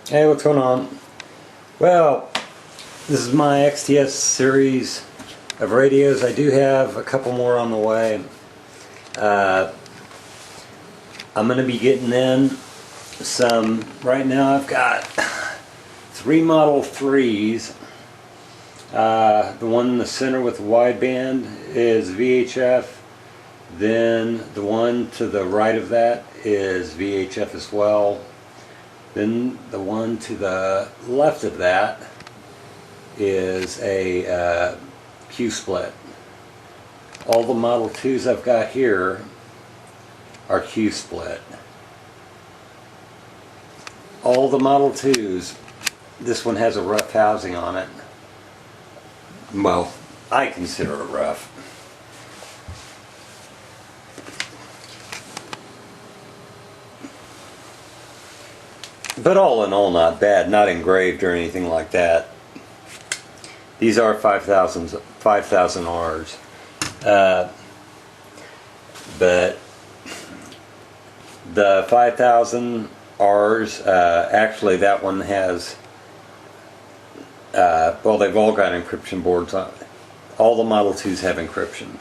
Hey, what's going on? Well, this is my XTS series of radios. I do have a couple more on the way. I'm going to be getting in some. Right now I've got 3 Model 3s. The one in the center with the wideband is VHF. Then the one to the right of that is VHF as well. Then the one to the left of that is a Q-split. All the Model 2s I've got here are Q-split. All the Model 2s, this one has a rough housing on it. Well, I consider it rough. But all in all, not bad, not engraved or anything like that. These are 5000Rs. But the 5000Rs, actually that one has, well, they've all got encryption boards on it. All the Model 2s have encryption.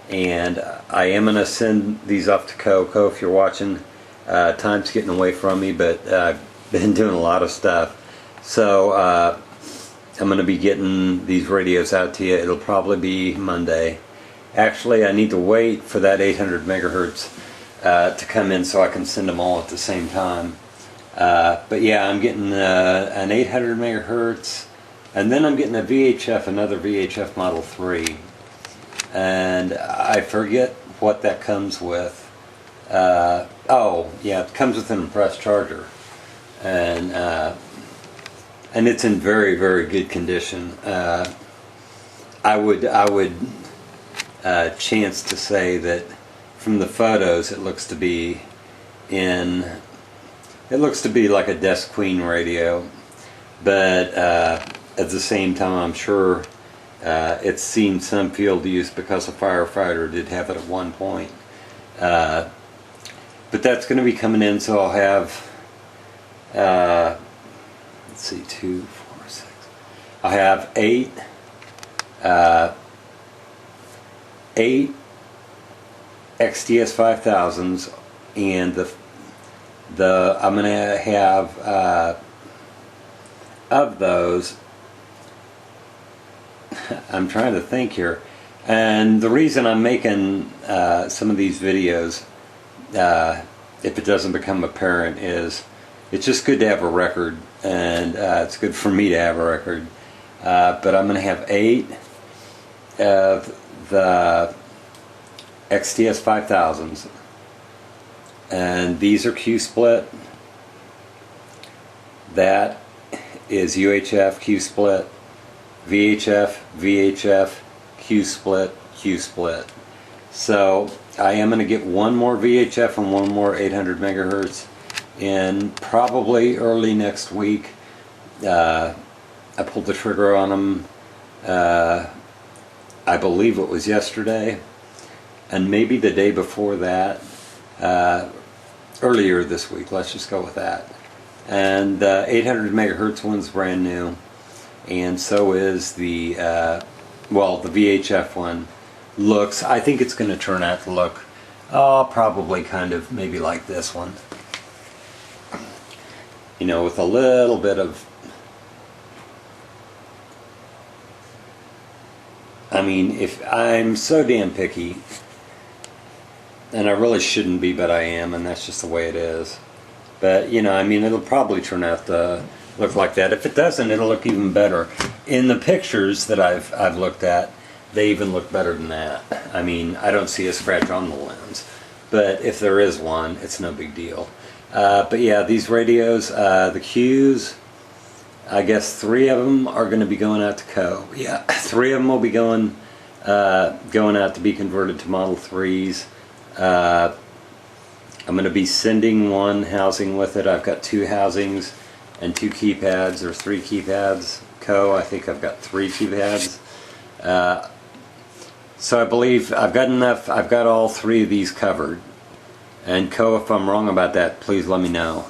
And I am going to send these off to Co, if you're watching. Time's getting away from me, but I've been doing a lot of stuff. So I'm going to be getting these radios out to you. It'll probably be Monday. Actually, I need to wait for that 800 megahertz to come in so I can send them all at the same time. But yeah, I'm getting an 800 megahertz, and then I'm getting a VHF, another VHF Model 3. And I forget what that comes with. Oh yeah, it comes with an impressed charger, and it's in very, very good condition. I would chance to say that from the photos it looks to be like a Desk Queen radio, but at the same time I'm sure it's seen some field use because a firefighter did have it at one point. But that's going to be coming in, so I'll have, let's see, 2, 4, 6. I'll have 8 XTS5000's, and I'm going to have, of those, I'm trying to think here, and the reason I'm making some of these videos, if it doesn't become apparent, is it's just good to have a record, and it's good for me to have a record. But I'm going to have 8 of the XTS5000's, and these are Q-split. That is UHF, Q-split, VHF, VHF, Q-split, Q-split. So I am going to get one more VHF and one more 800 megahertz in probably early next week. I pulled the trigger on them, I believe it was yesterday, and maybe the day before that, earlier this week, let's just go with that. And the 800 megahertz one's brand new, and so is the, well, the VHF one. Looks, I think it's going to turn out to look probably kind of maybe like this one, you know, with a little bit of, I mean, if I'm so damn picky, and I really shouldn't be, but I am, and that's just the way it is. But you know, I mean, it'll probably turn out to look like that. If it doesn't, it'll look even better. In the pictures that I've looked at, they even look better than that. I mean, I don't see a scratch on the lens, but if there is one, it's no big deal. But yeah, these radios, the Qs, I guess 3 of them are going to be going out to Co. Yeah, 3 of them will be going out to be converted to Model 3s. I'm going to be sending one housing with it. I've got 2 housings and 2 keypads, or 3 keypads. Co, I think I've got 3 keypads. So I believe I've got enough, I've got all 3 of these covered. And Co, if I'm wrong about that, please let me know.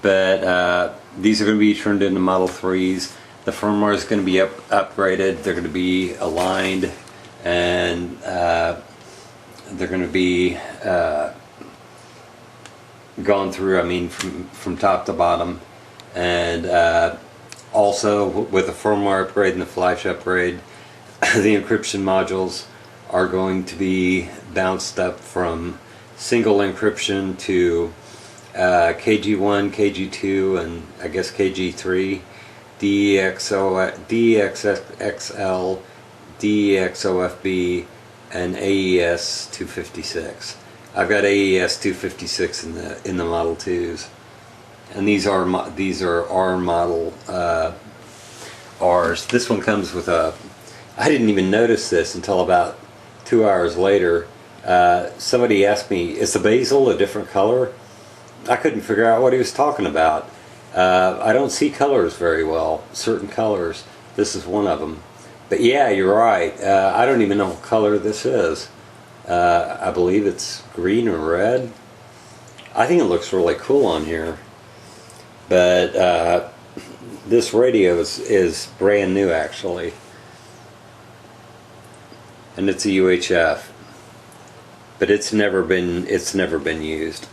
but these are going to be turned into Model 3s. The firmware is going to be upgraded. They're going to be aligned, and they're going to be gone through, I mean, from top to bottom. And also with the firmware upgrade and the flash upgrade, the encryption modules are going to be bounced up from single encryption to KG1, KG2, and I guess KG3, DEXXL, DEXOFB, and AES256. I've got AES256 in the Model 2s, and these are our model R's. This one comes with a. I didn't even notice this until about 2 hours later. Somebody asked me, "Is the bezel a different color?" I couldn't figure out what he was talking about. I don't see colors very well, certain colors. This is one of them. But yeah, you're right. I don't even know what color this is. I believe it's green or red. I think it looks really cool on here. But this radio is brand new, actually. And it's a UHF. But it's never been used.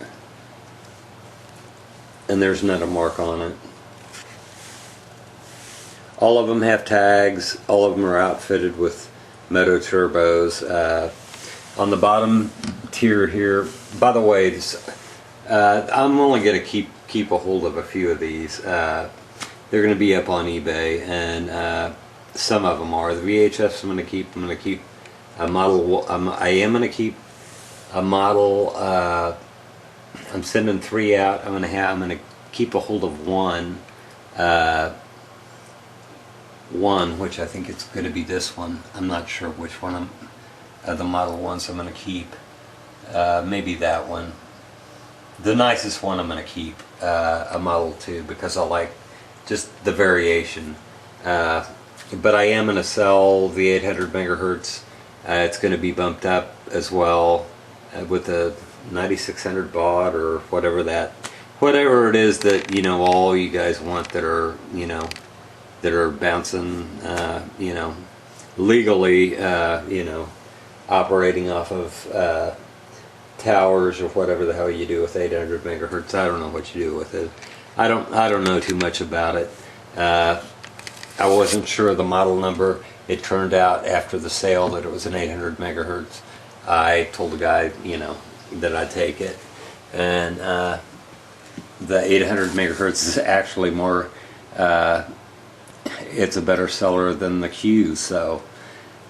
And there's not a mark on it. All of them have tags. All of them are outfitted with Moto turbos. On the bottom tier here, by the way, I'm only going to keep a hold of a few of these. They're going to be up on eBay, and some of them are. The VHFs I'm going to keep. I'm going to keep a model. I am going to keep a model. I'm sending 3 out. I'm going to keep a hold of one, which I think it's going to be this one. I'm not sure which one the Model 1s I'm going to keep. Maybe that one. The nicest one I'm going to keep, a Model 2, because I like just the variation. But I am going to sell the 800 megahertz. It's going to be bumped up as well with the 9600 baud or whatever it is that all you guys want that are that are bouncing legally operating off of towers or whatever the hell you do with 800 megahertz. I don't know what you do with it. I don't know too much about it. I wasn't sure of the model number. It turned out after the sale that it was an 800 megahertz. I told the guy that I'd take it, and the 800 megahertz is actually more it's a better seller than the Qs, so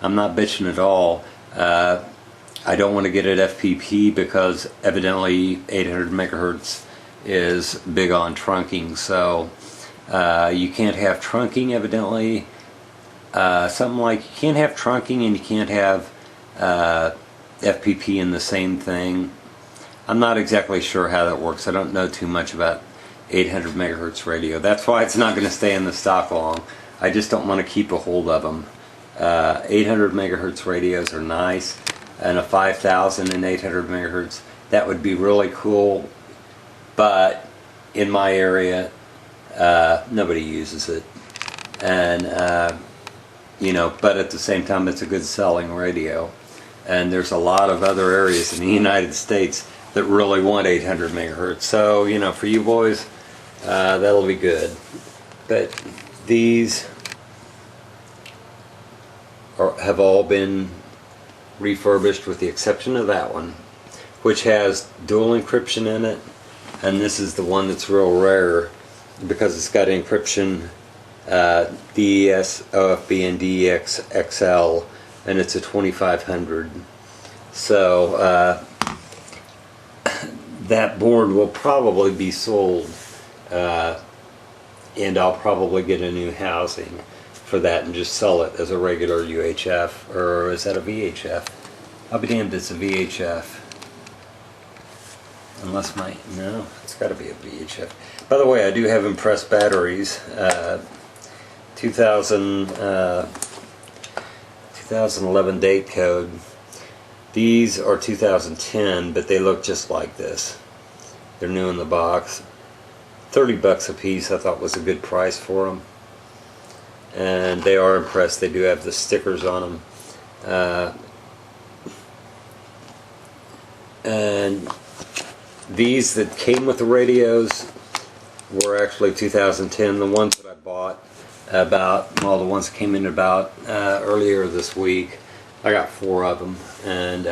I'm not bitching at all. I don't want to get it FPP because evidently 800 megahertz is big on trunking, so you can't have trunking evidently. Something like you can't have trunking and you can't have FPP in the same thing. I'm not exactly sure how that works. I don't know too much about 800 megahertz radio. That's why it's not going to stay in the stock long. I just don't want to keep a hold of them. 800 megahertz radios are nice, and a 5000 and 800 megahertz, that would be really cool, but in my area nobody uses it, and but at the same time it's a good selling radio, and there's a lot of other areas in the United States that really want 800 megahertz, so for you boys that'll be good. But these have all been refurbished with the exception of that one, which has dual encryption in it, and this is the one that's real rare because it's got encryption DES, OFB, and DEXXL, and it's a 2500. So that board will probably be sold, and I'll probably get a new housing for that and just sell it as a regular UHF, or is that a VHF? I'll be damned, it's a VHF. Unless no, it's got to be a VHF. By the way, I do have impressed batteries. 2011 date code. These are 2010, but they look just like this. They're new in the box. 30 bucks a piece I thought was a good price for them. And they are impressed. They do have the stickers on them. And these that came with the radios were actually 2010. The ones that I bought about, well, the ones that came in about earlier this week, I got 4 of them, and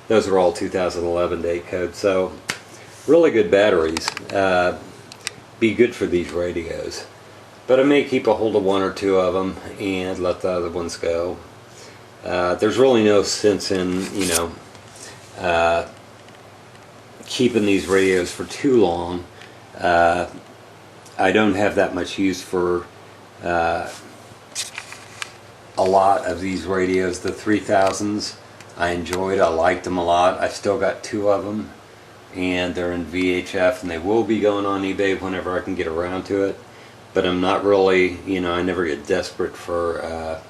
those are all 2011 date code. So really good batteries. Be good for these radios. But I may keep a hold of 1 or 2 of them and let the other ones go. There's really no sense in, you know, keeping these radios for too long. I don't have that much use for a lot of these radios. The 3000's I enjoyed. I liked them a lot. I still got 2 of them, and they're in VHF, and they will be going on eBay whenever I can get around to it. But I'm not really, you know, I never get desperate for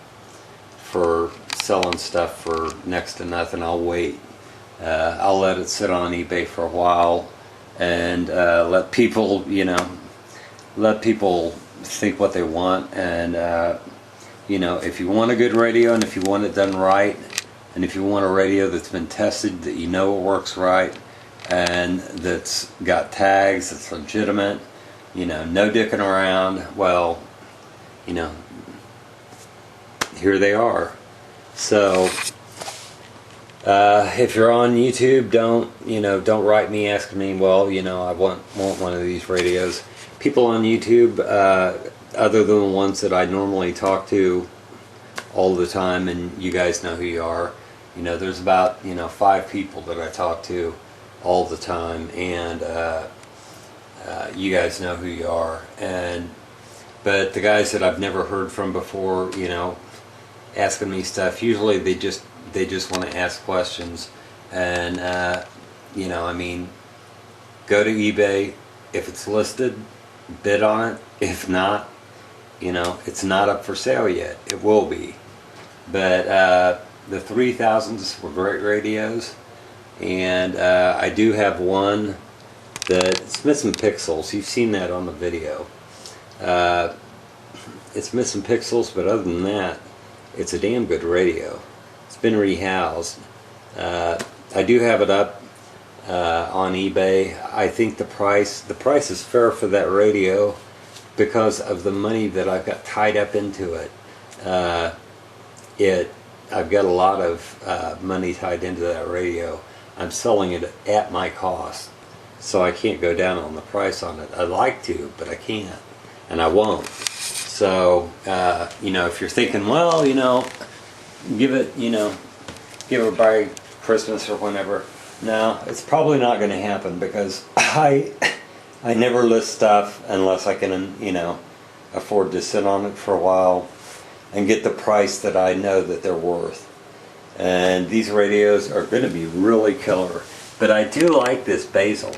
selling stuff for next to nothing. I'll wait. I'll let it sit on eBay for a while and let people, you know, let people think what they want. And you know, if you want a good radio, and if you want it done right, and if you want a radio that's been tested, that you know it works right, and that's got tags, that's legitimate, you know, no dicking around, well, you know, here they are. So if you're on YouTube, don't write me asking me, well, you know, I want one of these radios. People on YouTube, other than the ones that I normally talk to all the time, and you guys know who you are, you know, there's about, you know, 5 people that I talk to all the time, and you guys know who you are. But the guys that I've never heard from before, you know, asking me stuff, usually they just want to ask questions. And you know, I mean, go to eBay. If it's listed, bid on it. If not, you know, it's not up for sale yet. It will be. But the 3000's were great radios, and I do have one that's missing pixels. You've seen that on the video. It's missing pixels, but other than that, it's a damn good radio. It's been rehoused. I do have it up on eBay. I think the price is fair for that radio because of the money that I've got tied up into it. I've got a lot of money tied into that radio. I'm selling it at my cost, so I can't go down on the price on it. I'd like to, but I can't, and I won't. So you know, if you're thinking, well, you know, give it by Christmas or whenever, no, it's probably not going to happen, because I never list stuff unless I can, you know, afford to sit on it for a while and get the price that I know that they're worth. And these radios are going to be really killer. But I do like this bezel.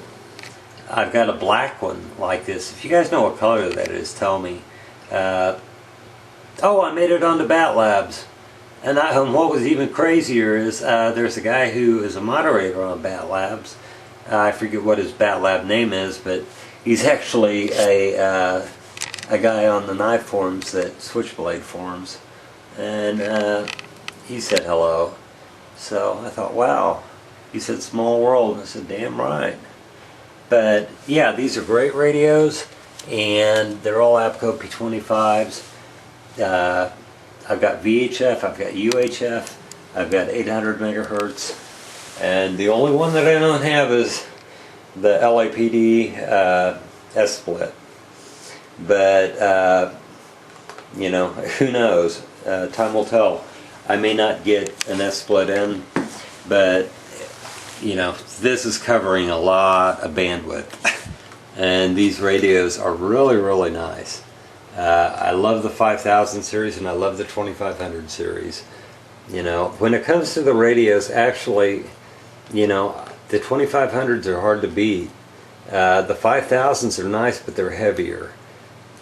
I've got a black one like this. If you guys know what color that is, tell me. Oh, I made it onto Bat Labs. And what was even crazier is there's a guy who is a moderator on Bat Labs. I forget what his Bat Lab name is, but he's actually a guy on the knife forums, that Switchblade forums, and he said hello. So I thought, wow. He said small world, and I said damn right. But yeah, these are great radios, and they're all Apco P25's. I've got VHF, I've got UHF, I've got 800 megahertz, and the only one that I don't have is the LAPD S-split. But you know, who knows? Time will tell. I may not get an S-split in, but you know, this is covering a lot of bandwidth, and these radios are really, really nice. I love the 5000 series, and I love the 2500 series. You know, when it comes to the radios, actually, you know, the 2500s are hard to beat. The 5000s are nice, but they're heavier.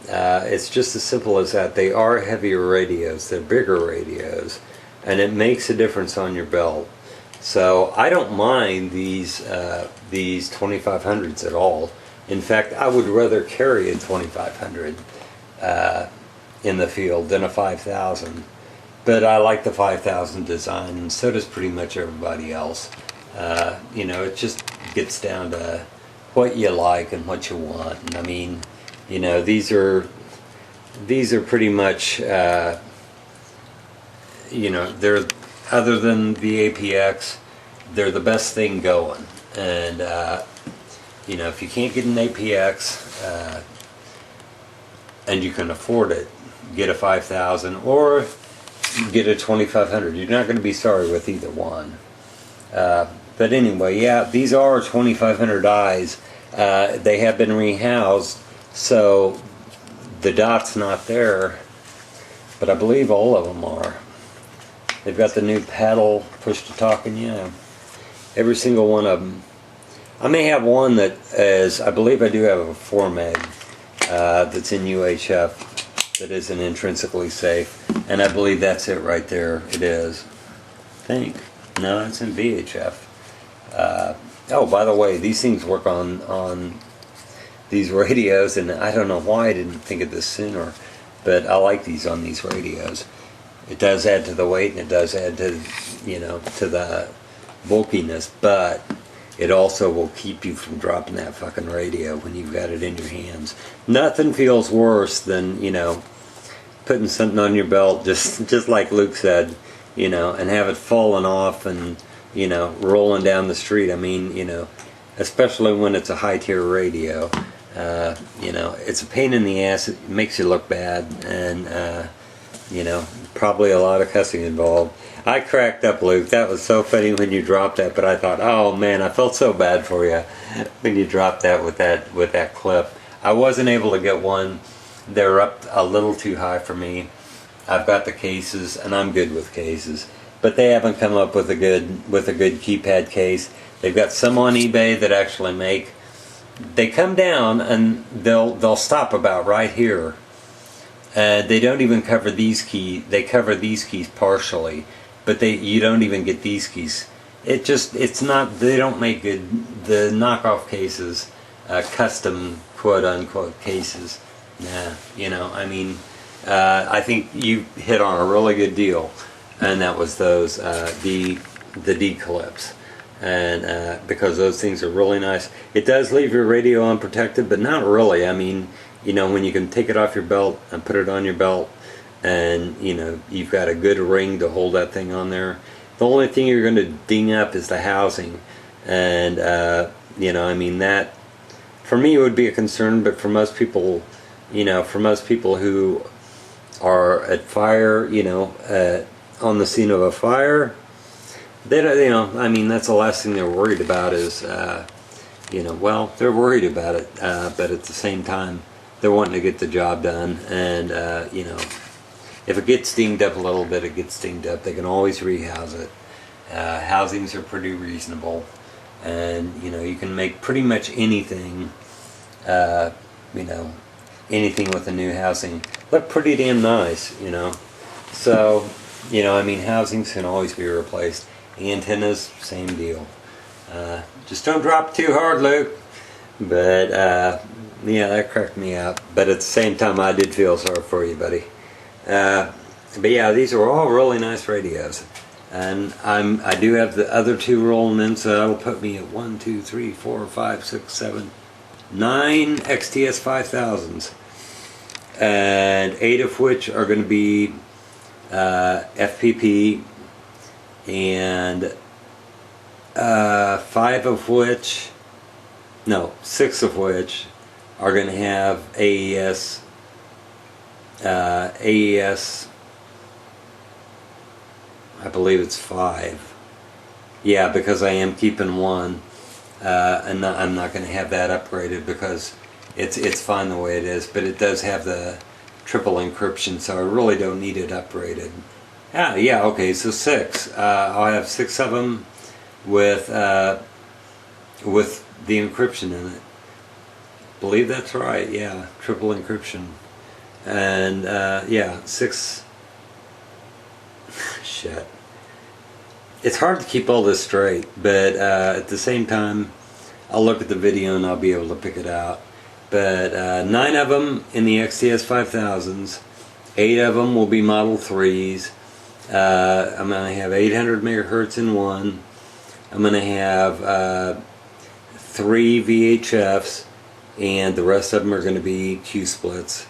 It's just as simple as that. They are heavier radios. They're bigger radios, and it makes a difference on your belt. So I don't mind these 2500s at all. In fact, I would rather carry a 2500 in the field than a 5000. But I like the 5000 design, and so does pretty much everybody else. You know, it just gets down to what you like and what you want. And I mean, you know, these are pretty much, you know, they're, other than the APX, they're the best thing going. And you know, if you can't get an APX and you can afford it, get a 5000 or get a 2500. You're not going to be sorry with either one. But anyway, yeah, these are 2500i's. They have been rehoused, so the dot's not there, but I believe all of them are. They've got the new paddle push-to-talk, and yeah, every single one of them. I may have one that is, I believe I do have a 4 meg that's in UHF that isn't intrinsically safe, and I believe that's it right there. It is. I think. No, it's in VHF. Oh, by the way, these things work on these radios, and I don't know why I didn't think of this sooner, but I like these on these radios. It does add to the weight, and it does add to, you know, to the bulkiness, but it also will keep you from dropping that fucking radio when you've got it in your hands. Nothing feels worse than, you know, putting something on your belt, just like Luke said, you know, and have it falling off and, you know, rolling down the street. I mean, you know, especially when it's a high-tier radio, you know, it's a pain in the ass. It makes you look bad, and, you know, probably a lot of cussing involved. I cracked up, Luke. That was so funny when you dropped that, but I thought, oh man, I felt so bad for you when you dropped that with that clip. I wasn't able to get one. They're up a little too high for me. I've got the cases, and I'm good with cases, but they haven't come up with a good keypad case. They've got some on eBay that actually make. They come down and they'll stop about right here. They don't even cover these keys. They cover these keys partially, but you don't even get these keys. It's not. They don't make the knockoff cases, custom quote unquote cases. Nah, you know, I mean, I think you hit on a really good deal, and that was those the D clips, and because those things are really nice. It does leave your radio unprotected, but not really. I mean, you know, when you can take it off your belt and put it on your belt, and you know you've got a good ring to hold that thing on there. The only thing you're going to ding up is the housing, and you know, I mean, that for me would be a concern, but for most people, you know, for most people who are at fire, you know, on the scene of a fire, they don't, you know, I mean, that's the last thing they're worried about is, you know, well, they're worried about it, but at the same time, they're wanting to get the job done, and you know, if it gets dinged up a little bit, it gets dinged up. They can always rehouse it. Housings are pretty reasonable, and you know, you can make pretty much anything, you know, anything with a new housing look pretty damn nice, you know. So, you know, I mean, housings can always be replaced. Antennas, same deal. Just don't drop too hard, Luke. But yeah, that cracked me up. But at the same time, I did feel sorry for you, buddy. But yeah, these are all really nice radios, and I do have the other two rolling in, so that'll put me at 1, 2, 3, 4, 5, 6, 7, 9 XTS5000's, and 8 of which are going to be FPP, and 6 of which are going to have AES. AES, I believe it's 5. Yeah, because I am keeping one, and I'm not going to have that upgraded because it's fine the way it is. But it does have the triple encryption, so I really don't need it upgraded. Yeah, okay, so 6. I'll have 6 of them with the encryption in it. Believe that's right. Yeah, triple encryption. And yeah, 6. Shit. It's hard to keep all this straight, but at the same time, I'll look at the video and I'll be able to pick it out. But 9 of them in the XTS5000's, 8 of them will be Model 3's. I'm going to have 800 megahertz in one. I'm going to have 3 VHFs, and the rest of them are going to be Q splits.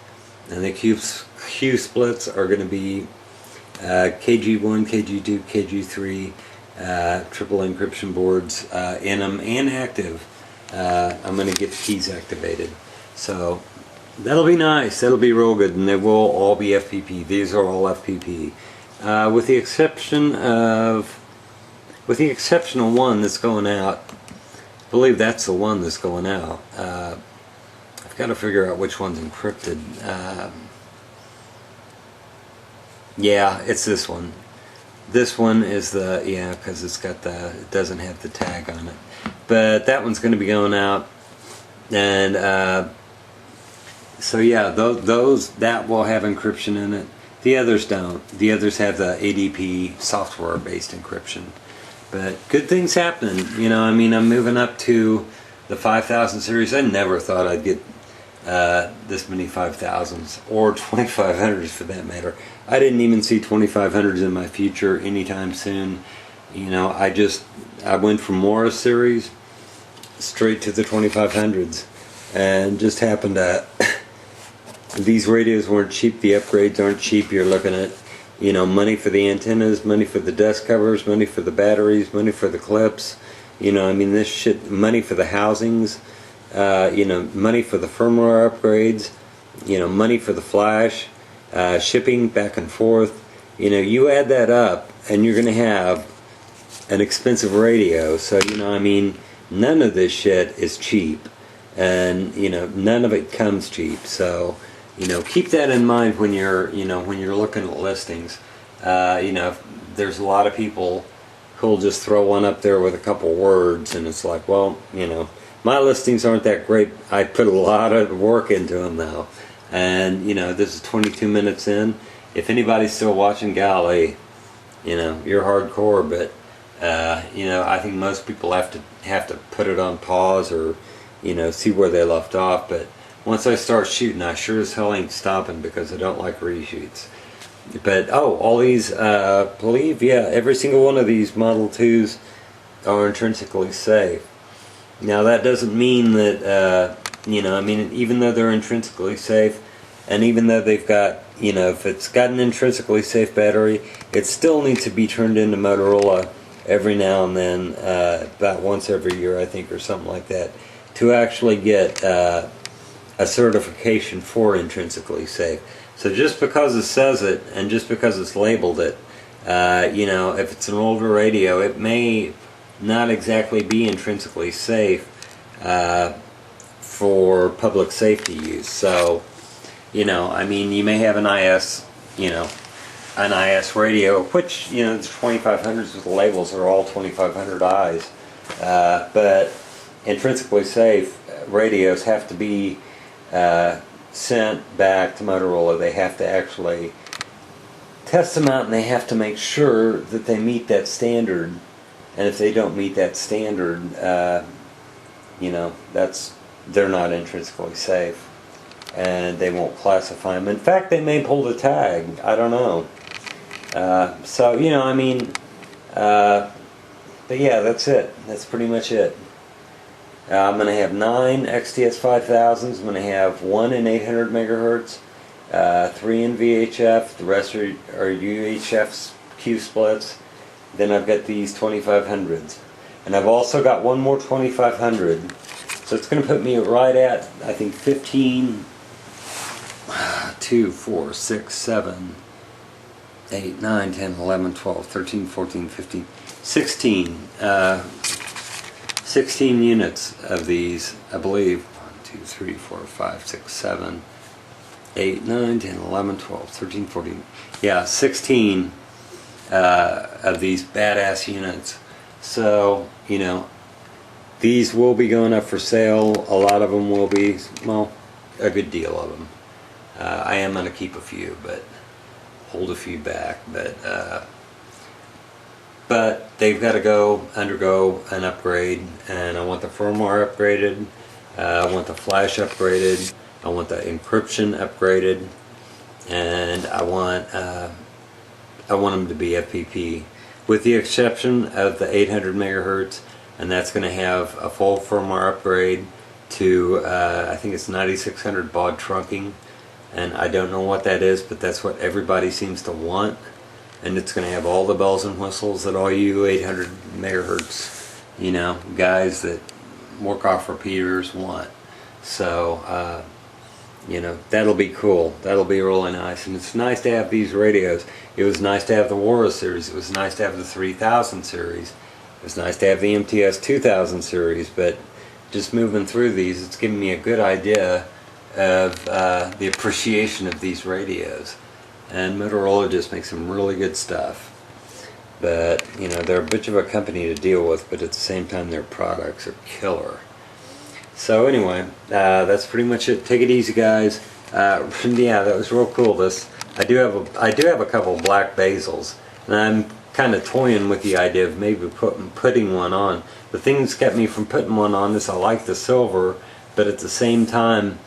And the Q splits are going to be KG1, KG2, KG3, triple encryption boards in them and active. I'm going to get the keys activated. So that'll be nice. That'll be real good, and they will all be FPP. These are all FPP, with the exception of one that's going out. I believe that's the one that's going out. I've got to figure out which one's encrypted. Yeah, it's this one. This one is the, yeah, because it doesn't have the tag on it. But that one's going to be going out, and so yeah, that will have encryption in it. The others don't. The others have the ADP software-based encryption. But good things happening. You know, I mean, I'm moving up to the 5000 series. I never thought I'd get this many 5000s or 2500s for that matter. I didn't even see 2500s in my future anytime soon. You know, I went from Morris series straight to the 2500s, and just happened to these radios weren't cheap. The upgrades aren't cheap. You're looking at, you know, money for the antennas, money for the desk covers, money for the batteries, money for the clips. You know, I mean, this shit, money for the housings, you know, money for the firmware upgrades, you know, money for the flash, shipping back and forth. You know, you add that up and you're going to have an expensive radio. So, you know, I mean, none of this shit is cheap, and, you know, none of it comes cheap. So, you know, keep that in mind when you're, you know, when you're looking at listings. You know, there's a lot of people who'll just throw one up there with a couple words, and it's like, well, you know, my listings aren't that great. I put a lot of work into them now, and, you know, this is 22 minutes in. If anybody's still watching, golly, you know, you're hardcore. But you know, I think most people have to put it on pause, or, you know, see where they left off. But once I start shooting, I sure as hell ain't stopping, because I don't like reshoots. But all these, believe, yeah, every single one of these Model 2s are intrinsically safe. Now that doesn't mean that, you know, I mean, even though they're intrinsically safe, and even though they've got, you know, if it's got an intrinsically safe battery, it still needs to be turned into Motorola every now and then, about once every year, I think, or something like that, to actually get a certification for intrinsically safe. So just because it says it, and just because it's labeled it, you know, if it's an older radio, it may not exactly be intrinsically safe for public safety use. So, you know, I mean, you may have an IS, you know, an IS radio, which, you know, the 2500s with the labels are all 2500Is, but intrinsically safe radios have to be sent back to Motorola. They have to actually test them out, and they have to make sure that they meet that standard. And if they don't meet that standard, you know, they're not intrinsically safe, and they won't classify them. In fact, they may pull the tag. I don't know. So, you know, I mean, but yeah, that's it. That's pretty much it. I'm going to have 9 XTS5000's. I'm going to have 1 in 800 megahertz, 3 in VHF. The rest are UHF's Q splits. Then I've got these 2500's. And I've also got one more 2500. So it's going to put me right at, I think, 15, 2, 4, 6, 7, 8, 9, 10, 11, 12, 13, 14, 15, 16. 16 units of these, I believe. 1, 2, 3, 4, 5, 6, 7, 8, 9, 10, 11, 12, 13, 14. Yeah, 16 of these badass units. So, you know, these will be going up for sale. A lot of them will be, well, a good deal of them. I am going to keep a few, but hold a few back. But but they've got to undergo an upgrade, and I want the firmware upgraded, I want the flash upgraded, I want the encryption upgraded, and I want them to be FPP, with the exception of the 800 megahertz, and that's going to have a full firmware upgrade to I think it's 9600 baud trunking, and I don't know what that is, but that's what everybody seems to want. And it's going to have all the bells and whistles that all you 800 megahertz, you know, guys that work off repeaters want. So, you know, that'll be cool. That'll be really nice. And it's nice to have these radios. It was nice to have the Wara series. It was nice to have the 3000 series. It was nice to have the XTS25000 series. But just moving through these, it's giving me a good idea of the appreciation of these radios. And Motorola just makes some really good stuff. But, you know, they're a bit of a company to deal with, but at the same time their products are killer. So anyway, that's pretty much it. Take it easy, guys. Yeah, that was real cool. I do have a couple of black basils, and I'm kind of toying with the idea of maybe putting one on. The thing that's kept me from putting one on is I like the silver, but at the same time,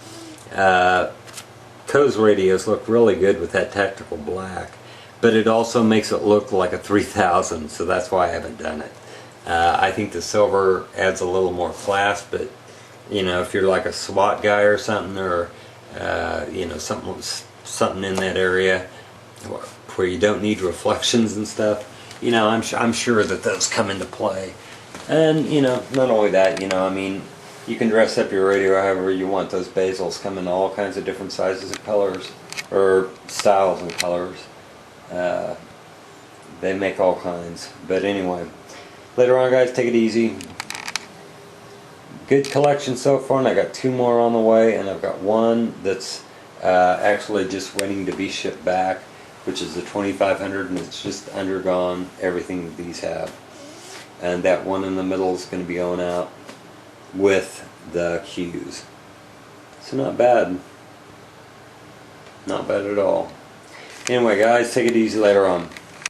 Co's radios look really good with that tactical black, but it also makes it look like a 3000, so that's why I haven't done it. I think the silver adds a little more class, but you know, if you're like a SWAT guy or something, or you know, something in that area where you don't need reflections and stuff, you know, I'm sure that those come into play. And you know, not only that, you know, I mean, you can dress up your radio however you want. Those basils come in all kinds of different sizes and colors, or styles and colors. They make all kinds. But anyway, later on, guys, take it easy. Good collection so far, and I got 2 more on the way, and I've got one that's actually just waiting to be shipped back, which is the 2500, and it's just undergone everything that these have. And that one in the middle is going to be going out with the Qs. So not bad. Not bad at all. Anyway, guys, take it easy later on.